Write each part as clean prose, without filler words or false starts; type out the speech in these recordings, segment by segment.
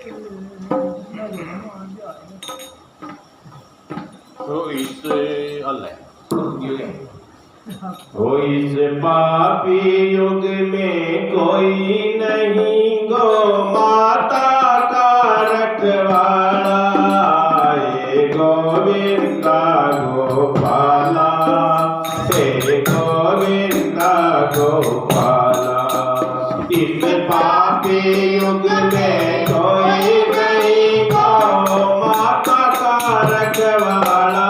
तो इस तो इस पापी युग में कोई नहीं गो माता का रखवाला, हे गोविंदा गोपाला, हे गोविंदा गोपाला। इस पापी युग में कोई नहीं गो माता का रखवाला,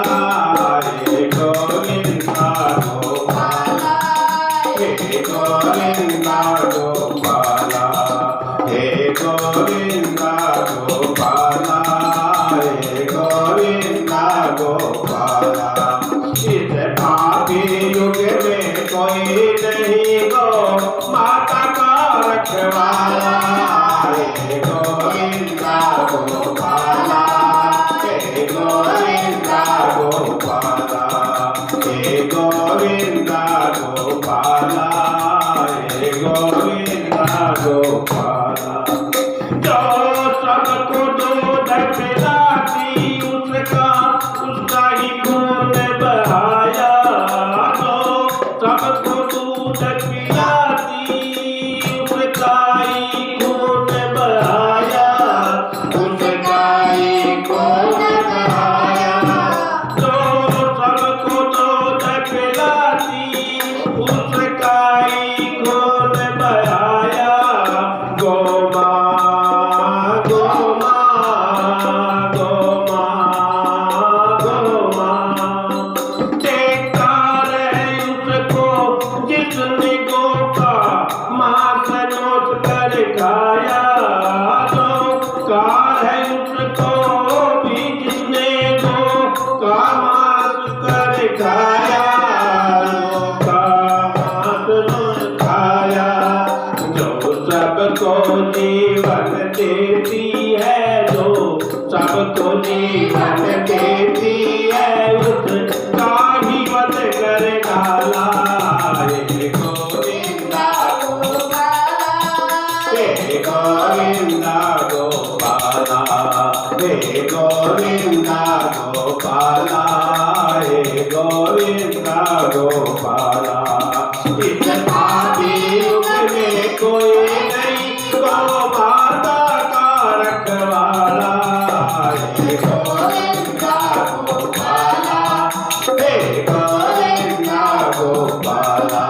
हे गोविंदा गोपाला, हे गोविंदा गोपाला, हे गोविंदा गोपाला, हे गोविंदा गोपाला। इस पापी युग में कोई नहीं गो माता का रखवाला, हे गोविंदा गोपाला, हे गोविंदा गोपाला, हे गोविंदा गोपाला, हे गोविंदा गोपाला। जो सबको दूध पिलाती उसका ही खून बहाया, जो सबको दूध पिलाती उसका ही खून बहाया, उसका ही खून बहाया। जो सबको दूध पिलाती उसका ही खून बहाया। गो माँ, गो माँ, गो माँ, गो माँ। धिक्कार है उसको जिसने गो का मांस नोच कर खाया, धिक्कार है उसको भी जिसने गो का मांस कर खाया, का मांस नोच खाया। जो सबको जीवन देती है, जो सबको जीवन देती है, उसका ही वध कर डाला, हे गोविंदा गोपाला, हे गोविंदा गोपाला, हे गोविंदा गोपाला, हे गोविंदा गोपाला। इस पापी युग में कोई नहीं गो माता का रखवाला, हे गोविंदा गोपाला, हे गोविंदा गोपाला,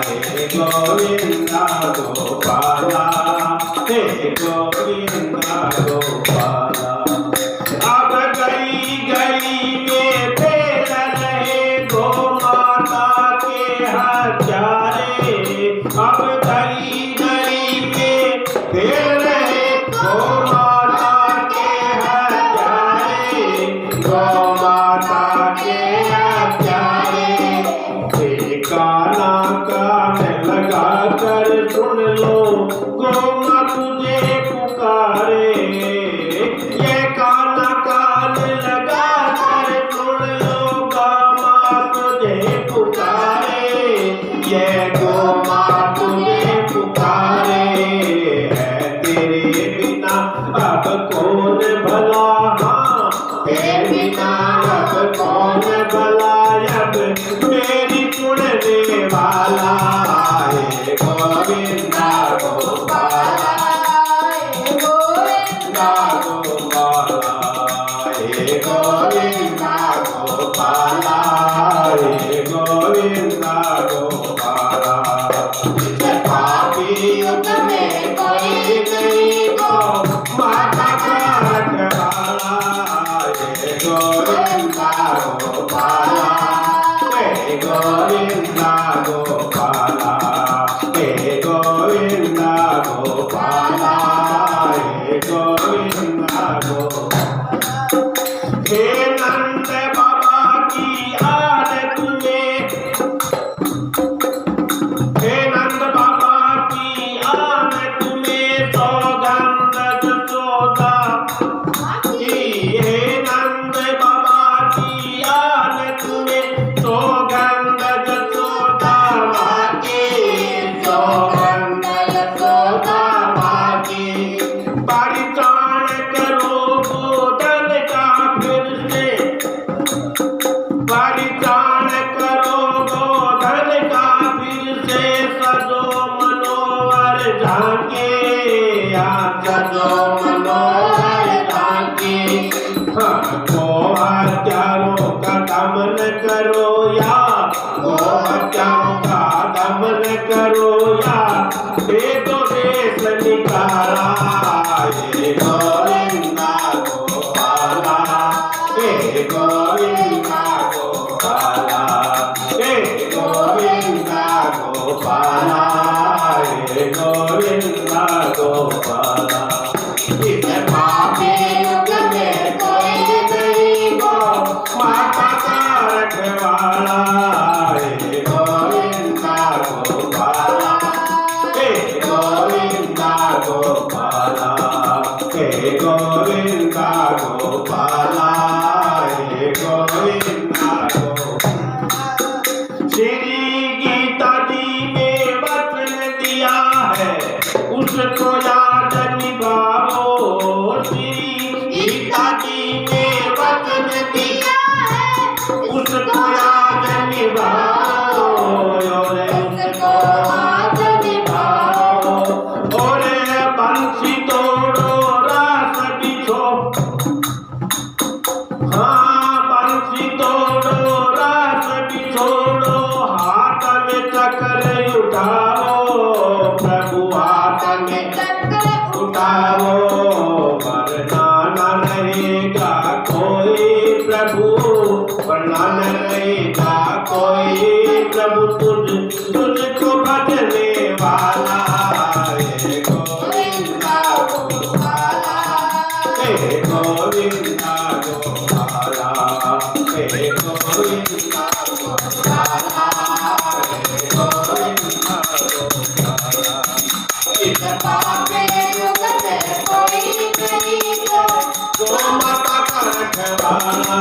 हे गोविंदा गोपाला, हे गोविंदा गोपाला। अब गली गली में फेर रहे गो माता के हजारे, अब गली गली में फेर रहे गो माता के हजारे, गो माता के हजारे। काना कान लगा कर सुन लो गो माँ तुझे पुकारे, ये काना कान लगा कर सुन लो गो माँ तुझे पुकारे, ये गो माँ तुझे पुकारे। है तेरे बिना अब कौन भला, हाँ तेरे बिना अब कौन भला, अब मेरी चुनने वाला, हे गोविंदा गोपाला, हे गोविंदा गोपाला, हे गोविंदा गोपाला, हे गोविंदा गोपाला। इस पापी युग में कोई नहीं गो माता का रखवाला, हे गोविंदा गोपाला, हे गोविंदा गोपाला, हे गोविंदा गोपाला, हे गोविंदा गोपाला। हे नंद बाबा की आदत में, हे नंद बाबा की आदत में सौगंध जसोदा की, हे नंद बाबा की आदत में सौगंध जसोदा माँ की, सौगंध जसोदा माँ की। परिचान सजो मनोहर कांति। गो हत्यारों का दमन करो या गो हत्यारों का दमन करो या दे दो देश निकाला। हे गोविंदा गोपाला, हे गोविंदा गोपाला, हे गोविंदा गोपाला, हे गोविंदा गोपाला। इस पापी युग में कोई नहीं गो माता का रखवाला। हे गोविंदा गोपाला, हे गोविंदा गोपाला, हे गोविंदा गोपाला, हे गोविंदा गोपाला। श्री गीता जी ने वचन दिया है उसको याद निभाओ। श्री गीता जी ने वचन दिया है उसको याद निभाओ। और उसको याद निभाओ। और बंसी तोड़ो रास बिछो। हाँ बंसी तोड़ो रास बिछोड़ो। हाथ में चक्र उठाओ प्रभु, हाथ में चक्र उठाओ। वरना न रहेगा कोई प्रभु, वरना न रहेगा कोई प्रभु तुझको भजने वाला। हे गोविंदा गोपाला, हे गोविंदा गोपाला, हे गोविंदा गोपाला, हे गोविंदा गोपाला। इस पापी युग में कोई नहीं गो माता का रखवाला।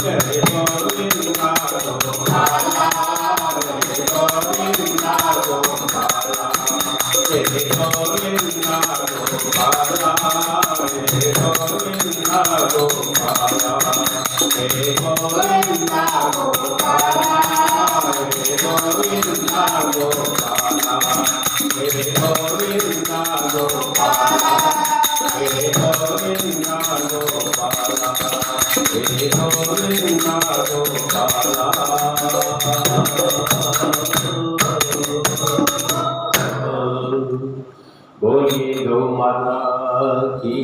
हे गोविंदा गोपाला, हे गोविंदा गोपाला, हे गोविंदा गोपाला, हे गोविंदा गोपाला, हे गोविंदा गोपाला, हे गोविंदा गोपाला, हे गोविंदा गोपाला, हे गोविंदा गोपाला, हे गोविंदा गोपाला। बोलिए गौ माता की।